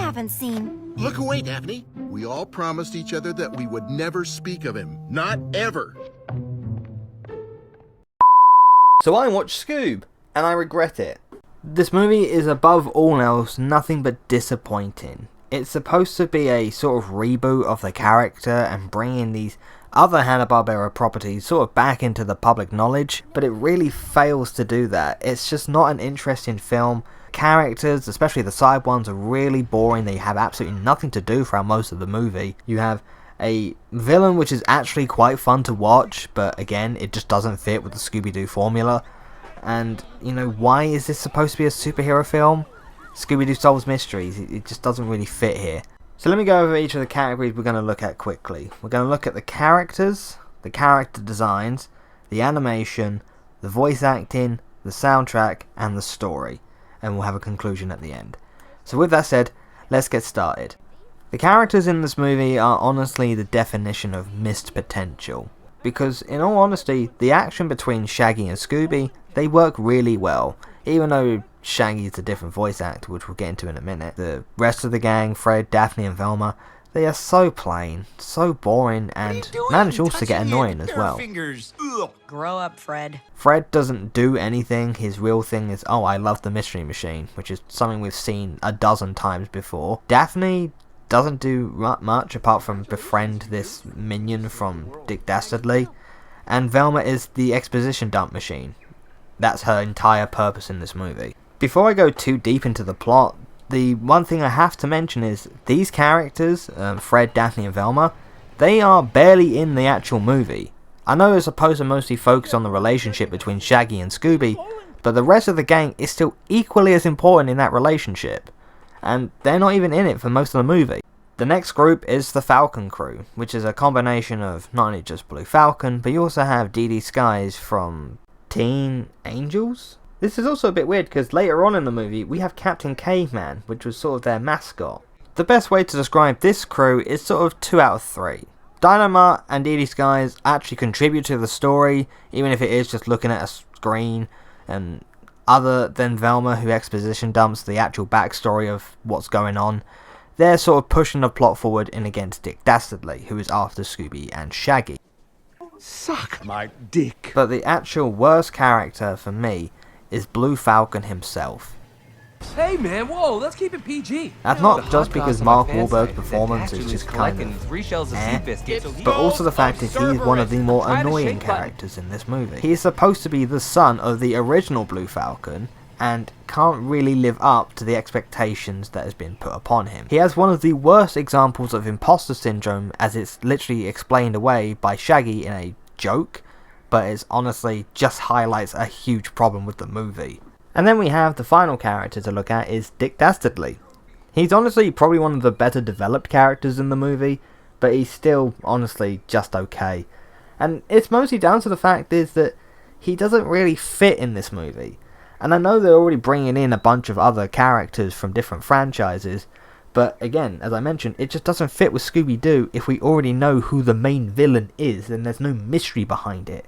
haven't seen. Look away, Daphne. We all promised each other that we would never speak of him. Not ever. So I watched Scoob, and I regret it. This movie is above all else nothing but disappointing. It's supposed to be a sort of reboot of the character and bringing these other Hanna-Barbera properties sort of back into the public knowledge, but it really fails to do that. It's just not an interesting film. Characters, especially the side ones, are really boring. They have absolutely nothing to do throughout most of the movie. You have a villain which is actually quite fun to watch, but again, it just doesn't fit with the Scooby Doo formula. And, you know, why is this supposed to be a superhero film? Scooby Doo solves mysteries. It just doesn't really fit here. So let me go over each of the categories we're going to look at quickly. We're going to look at the characters, the character designs, the animation, the voice acting, the soundtrack, and the story. And we'll have a conclusion at the end. So with that said, let's get started. The characters in this movie are honestly the definition of missed potential. Because in all honesty, the action between Shaggy and Scooby, they work really well. Even though Shaggy is a different voice actor, which we'll get into in a minute. The rest of the gang, Fred, Daphne and Velma, they are so plain, so boring, and manage also to get annoying as well. Grow up, Fred. Fred doesn't do anything. His real thing is, oh, I love the Mystery Machine, which is something we've seen a dozen times before. Daphne doesn't do much apart from befriend this minion from Dick Dastardly. And Velma is the exposition dump machine. That's her entire purpose in this movie. Before I go too deep into the plot, the one thing I have to mention is these characters, Fred, Daphne and Velma, they are barely in the actual movie. I know it's supposed to mostly focus on the relationship between Shaggy and Scooby, but the rest of the gang is still equally as important in that relationship. And they're not even in it for most of the movie. The next group is the Falcon crew, which is a combination of not only just Blue Falcon, but you also have Dee Dee Skies from Teen Angels? This is also a bit weird because later on in the movie we have Captain Caveman, which was sort of their mascot. The best way to describe this crew is sort of 2 out of 3. Dynamite and Dee Dee Skies actually contribute to the story, even if it is just looking at a screen, and other than Velma, who exposition dumps the actual backstory of what's going on, they're sort of pushing the plot forward in against Dick Dastardly, who is after Scooby and Shaggy. Suck my dick. But the actual worst character for me is Blue Falcon himself. Hey man, whoa, let's keep it PG. That's not just because Mark Wahlberg's performance is just kind of but also the fact that he is one of the more annoying characters in this movie. He is supposed to be the son of the original Blue Falcon, and can't really live up to the expectations that has been put upon him. He has one of the worst examples of imposter syndrome, as it's literally explained away by Shaggy in a joke, but it honestly just highlights a huge problem with the movie. And then we have the final character to look at is Dick Dastardly. He's honestly probably one of the better developed characters in the movie, but he's still honestly just okay. And it's mostly down to the fact is that he doesn't really fit in this movie. And I know they're already bringing in a bunch of other characters from different franchises, but again, as I mentioned, it just doesn't fit with Scooby Doo. If we already know who the main villain is, then there's no mystery behind it.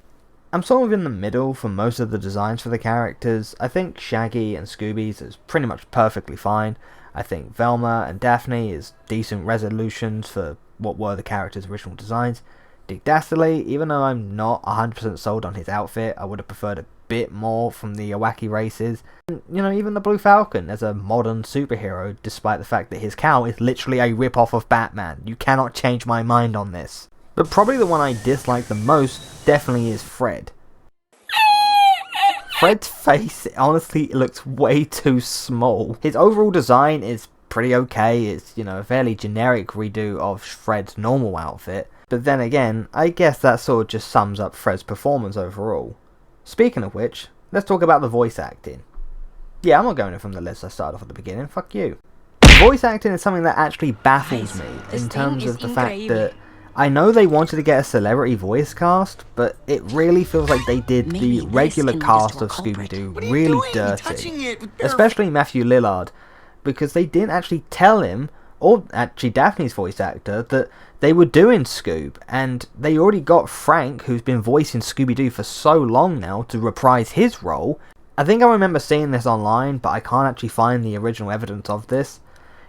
I'm sort of in the middle for most of the designs for the characters. I think Shaggy and Scooby's is pretty much perfectly fine. I think Velma and Daphne is decent resolutions for what were the characters' original designs. Dick Dastardly, even though I'm not 100% sold on his outfit, I would have preferred a bit more from the wacky races. And, you know, even the Blue Falcon as a modern superhero, despite the fact that his cowl is literally a rip-off of Batman. You cannot change my mind on this. But probably the one I dislike the most definitely is Fred. Fred's face honestly looks way too small. His overall design is pretty okay. It's, you know, a fairly generic redo of Fred's normal outfit. But then again, I guess that sort of just sums up Fred's performance overall. Speaking of which, let's talk about the voice acting. Yeah, I'm not going from the list I started off at the beginning, fuck you. Voice acting is something that actually baffles me in terms of the fact that I know they wanted to get a celebrity voice cast, but it really feels like they did the regular cast of Scooby Doo really dirty. Especially Matthew Lillard, because they didn't actually tell him, or actually Daphne's voice actor, that they were doing Scoob, and they already got Frank, who's been voicing Scooby Doo for so long now, to reprise his role. I think I remember seeing this online, but I can't actually find the original evidence of this.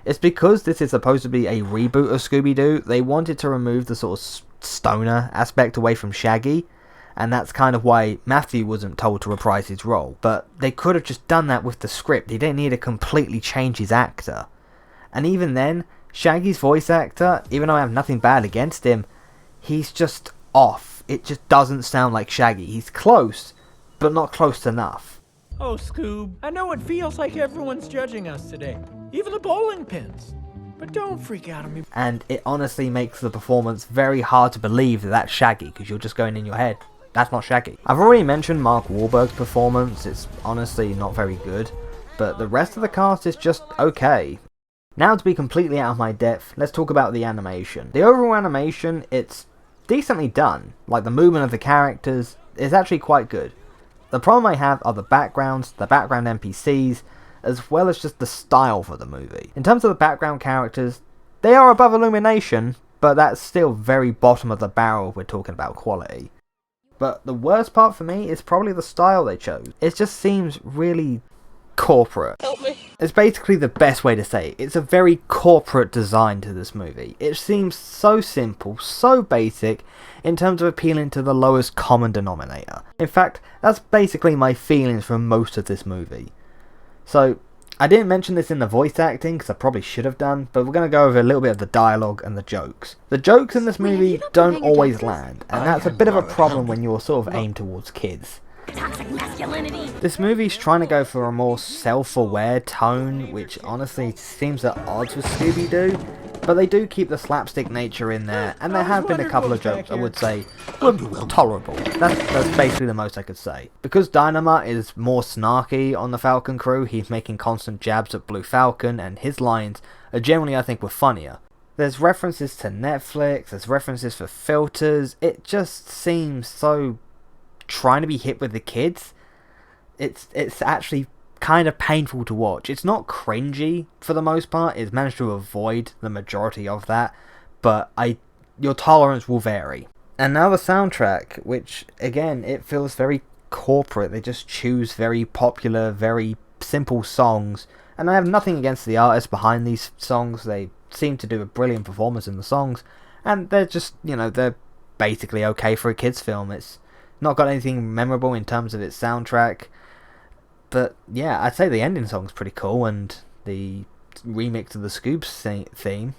It's because this is supposed to be a reboot of Scooby Doo, they wanted to remove the sort of stoner aspect away from Shaggy, and that's kind of why Matthew wasn't told to reprise his role. But they could have just done that with the script. He didn't need to completely change his actor. And even then, Shaggy's voice actor, even though I have nothing bad against him, he's just off. It just doesn't sound like Shaggy. He's close, but not close enough. Oh, Scoob, I know it feels like everyone's judging us today. Even the bowling pins. But don't freak out on me. And it honestly makes the performance very hard to believe that that's Shaggy, because you're just going in your head, that's not Shaggy. I've already mentioned Mark Wahlberg's performance. It's honestly not very good, but the rest of the cast is just okay. Now, to be completely out of my depth, let's talk about the animation. The overall animation, it's decently done. Like, the movement of the characters is actually quite good. The problem I have are the backgrounds, the background NPCs, as well as just the style for the movie. In terms of the background characters, they are above Illumination, but that's still very bottom of the barrel if we're talking about quality. But the worst part for me is probably the style they chose. It just seems really corporate. Help me. It's basically the best way to say it. It's a very corporate design to this movie. It seems so simple, so basic, in terms of appealing to the lowest common denominator. In fact, that's basically my feelings from most of this movie. So, I didn't mention this in the voice acting, because I probably should have done, but we're going to go over a little bit of the dialogue and the jokes. The jokes in this movie don't always land, and that's a bit of a problem when you're sort of aimed towards kids. Toxic masculinity. This movie's trying to go for a more self-aware tone, which honestly seems at odds with Scooby Doo, but they do keep the slapstick nature in there, and there have been a couple of jokes I would say were tolerable. That's basically the most I could say. Because Dynamite is more snarky on the Falcon crew, he's making constant jabs at Blue Falcon, and his lines are generally, I think, were funnier. There's references to Netflix, there's references for filters, it just seems so trying to be hip with the kids. It's actually kind of painful to watch. It's not cringy for the most part. It's managed to avoid the majority of that, but your tolerance will vary. And now the soundtrack, which again, it feels very corporate. They just choose very popular, very simple songs, and I have nothing against the artists behind these songs. They seem to do a brilliant performance in the songs, and they're just, they're basically okay for a kids film. It's not got anything memorable in terms of its soundtrack, but yeah, I'd say the ending song's pretty cool, and the remix of the Scoob theme.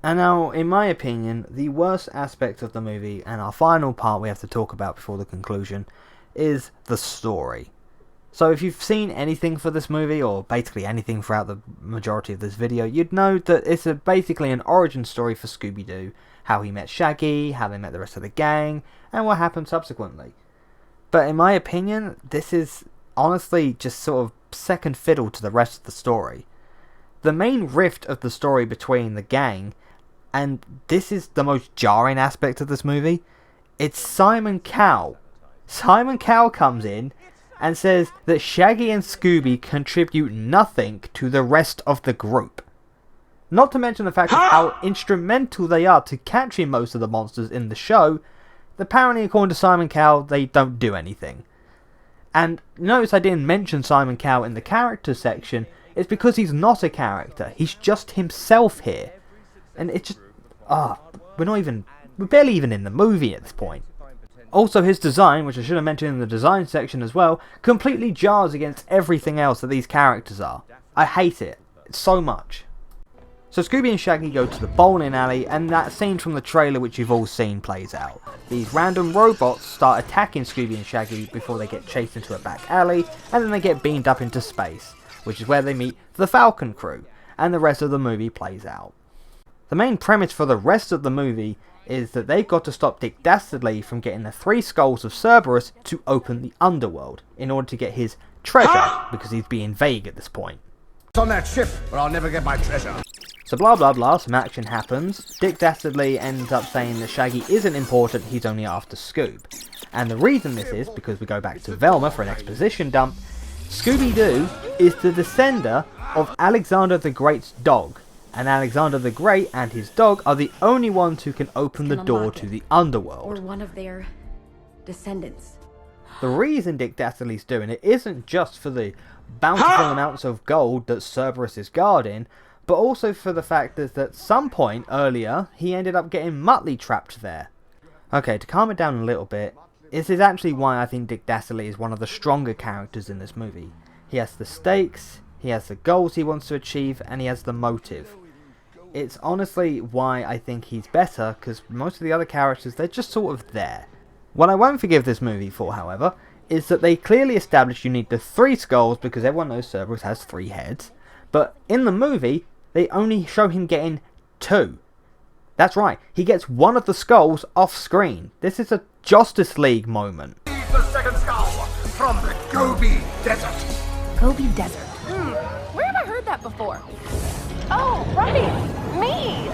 And now, in my opinion, the worst aspect of the movie, and our final part we have to talk about before the conclusion, is the story. So if you've seen anything for this movie, or basically anything throughout the majority of this video, you'd know that it's basically an origin story for Scooby Doo. How he met Shaggy, how they met the rest of the gang, and what happened subsequently. But in my opinion, this is honestly just sort of second fiddle to the rest of the story. The main rift of the story between the gang, and this is the most jarring aspect of this movie, it's Simon Cowell. Simon Cowell comes in and says that Shaggy and Scooby contribute nothing to the rest of the group. Not to mention the fact of how instrumental they are to catching most of the monsters in the show. Apparently, according to Simon Cowell, they don't do anything. And notice I didn't mention Simon Cowell in the character section. It's because he's not a character. He's just himself here. And it's just... we're barely even in the movie at this point. Also, his design, which I should have mentioned in the design section as well, completely jars against everything else that these characters are. I hate it so much. So Scooby and Shaggy go to the bowling alley, and that scene from the trailer which you've all seen plays out. These random robots start attacking Scooby and Shaggy before they get chased into a back alley, and then they get beamed up into space, which is where they meet the Falcon crew, and the rest of the movie plays out. The main premise for the rest of the movie is that they've got to stop Dick Dastardly from getting the 3 skulls of Cerberus to open the underworld, in order to get his treasure, because he's being vague at this point. It's on that ship, or I'll never get my treasure. So blah blah blah, some action happens. Dick Dastardly ends up saying that Shaggy isn't important, he's only after Scoob. And the reason this is, because we go back to Velma for an exposition dump, Scooby Doo is the descender of Alexander the Great's dog. And Alexander the Great and his dog are the only ones who can open the door to the underworld. Or one of their descendants. The reason Dick Dastardly's doing it isn't just for the bountiful amounts of gold that Cerberus is guarding, but also for the fact that at some point earlier, he ended up getting Muttley trapped there. Okay, to calm it down a little bit, this is actually why I think Dick Dastardly is one of the stronger characters in this movie. He has the stakes, he has the goals he wants to achieve, and he has the motive. It's honestly why I think he's better, because most of the other characters, they're just sort of there. What I won't forgive this movie for, however, is that they clearly established you need the 3 skulls, because everyone knows Cerberus has 3 heads, but in the movie, they only show him getting 2. That's right, he gets one of the skulls off screen. This is a Justice League moment. The second skull from the Gobi Desert. Gobi Desert. Where have I heard that before? Oh, right. Me.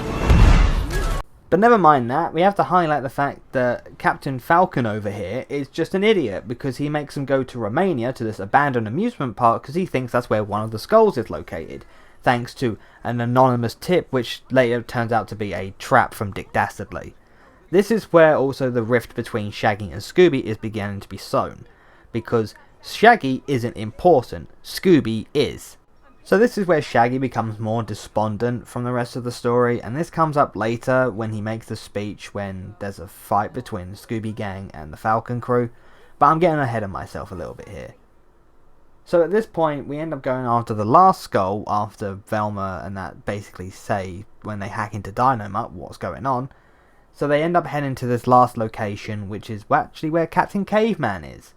But never mind that, we have to highlight the fact that Captain Falcon over here is just an idiot because he makes them go to Romania to this abandoned amusement park because he thinks that's where one of the skulls is located, thanks to an anonymous tip which later turns out to be a trap from Dick Dastardly. This is where also the rift between Shaggy and Scooby is beginning to be sown, because Shaggy isn't important, Scooby is. So this is where Shaggy becomes more despondent from the rest of the story, and this comes up later when he makes the speech when there's a fight between the Scooby Gang and the Falcon crew, but I'm getting ahead of myself a little bit here. So at this point we end up going after the last skull after Velma and that basically say when they hack into Dynamite what's going on. So they end up heading to this last location, which is actually where Captain Caveman is,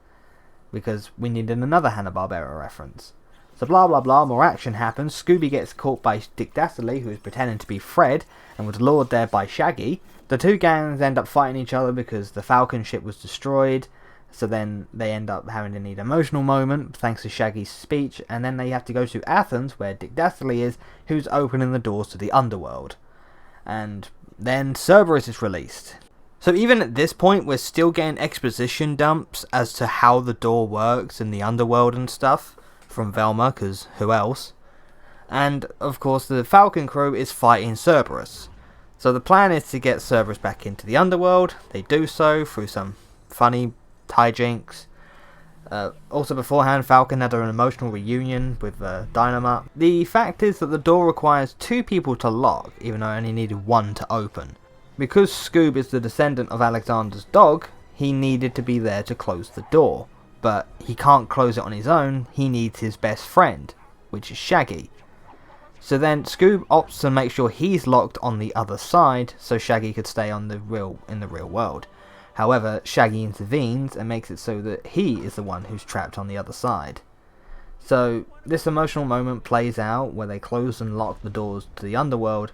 because we needed another Hanna-Barbera reference. So blah blah blah, more action happens. Scooby gets caught by Dick Dastardly, who is pretending to be Fred, and was lured there by Shaggy. The two gangs end up fighting each other because the Falcon ship was destroyed, so then they end up having to need an emotional moment, thanks to Shaggy's speech, and then they have to go to Athens, where Dick Dastardly is, who's opening the doors to the underworld. And then Cerberus is released. So even at this point, we're still getting exposition dumps as to how the door works in the underworld and stuff, from Velma, because who else? And of course the Falcon crew is fighting Cerberus. So the plan is to get Cerberus back into the underworld. They do so through some funny hijinks. Also beforehand, Falcon had an emotional reunion with Dynamite. The fact is that the door requires 2 people to lock, even though it only needed 1 to open. Because Scoob is the descendant of Alexander's dog, he needed to be there to close the door. But he can't close it on his own, he needs his best friend, which is Shaggy. So then Scoob opts to make sure he's locked on the other side, so Shaggy could stay in the real world. However, Shaggy intervenes and makes it so that he is the one who's trapped on the other side. So this emotional moment plays out where they close and lock the doors to the underworld,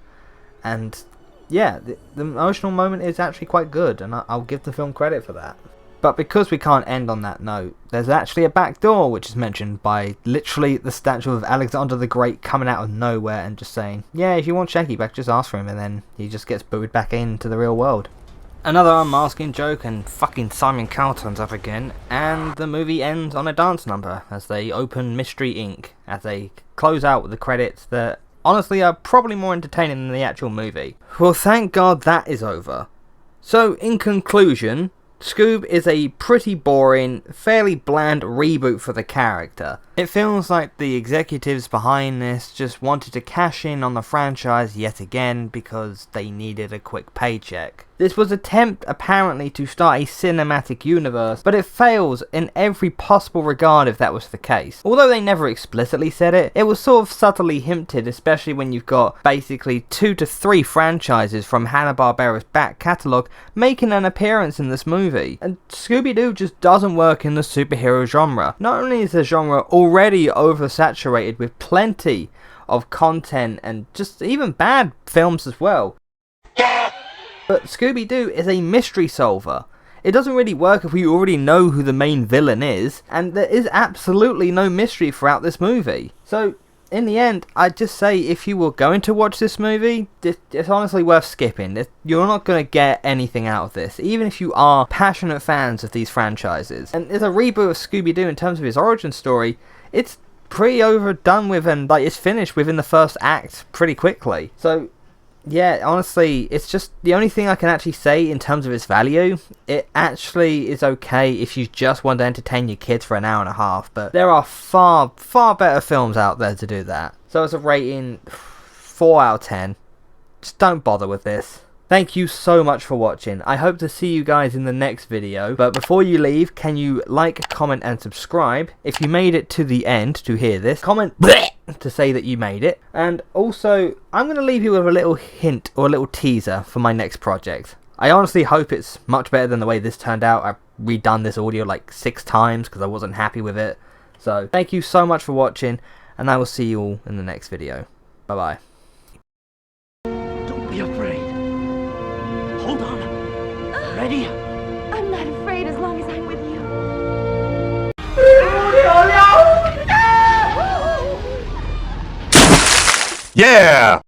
and yeah, the emotional moment is actually quite good, and I'll give the film credit for that. But because we can't end on that note, there's actually a back door which is mentioned by literally the statue of Alexander the Great coming out of nowhere and just saying, yeah, if you want Shaggy back, just ask for him, and then he just gets booted back into the real world. Another unmasking joke, and fucking Simon Cowell turns up again, and the movie ends on a dance number as they open Mystery Inc. as they close out with the credits that honestly are probably more entertaining than the actual movie. Well, thank God that is over. So in conclusion, Scoob is a pretty boring, fairly bland reboot for the character. It feels like the executives behind this just wanted to cash in on the franchise yet again because they needed a quick paycheck. This was an attempt apparently to start a cinematic universe, but it fails in every possible regard if that was the case. Although they never explicitly said it, it was sort of subtly hinted, especially when you've got basically 2 to 3 franchises from Hanna-Barbera's back catalogue making an appearance in this movie. And Scooby Doo just doesn't work in the superhero genre. Not only is the genre already oversaturated with plenty of content and just even bad films as well, but Scooby Doo is a mystery solver. It doesn't really work if we already know who the main villain is, and there is absolutely no mystery throughout this movie. So in the end, I'd just say if you were going to watch this movie, it's honestly worth skipping. You're not going to get anything out of this, even if you are passionate fans of these franchises. And as a reboot of Scooby Doo in terms of his origin story, it's pretty overdone with, and like it's finished within the first act pretty quickly. So yeah, honestly, it's just the only thing I can actually say in terms of its value. It actually is okay if you just want to entertain your kids for an hour and a half, but there are far better films out there to do that. So as a rating, 4 out of 10. Just don't bother with this. Thank you so much for watching. I hope to see you guys in the next video. But before you leave, can you like, comment and subscribe? If you made it to the end to hear this, comment bleh to say that you made it. And also, I'm going to leave you with a little hint or a little teaser for my next project. I honestly hope it's much better than the way this turned out. I've redone this audio like 6 times because I wasn't happy with it. So thank you so much for watching, and I will see you all in the next video. Bye bye. Don't be afraid. Hold on. Ready? I'm not afraid as long as I'm with you. Yeah!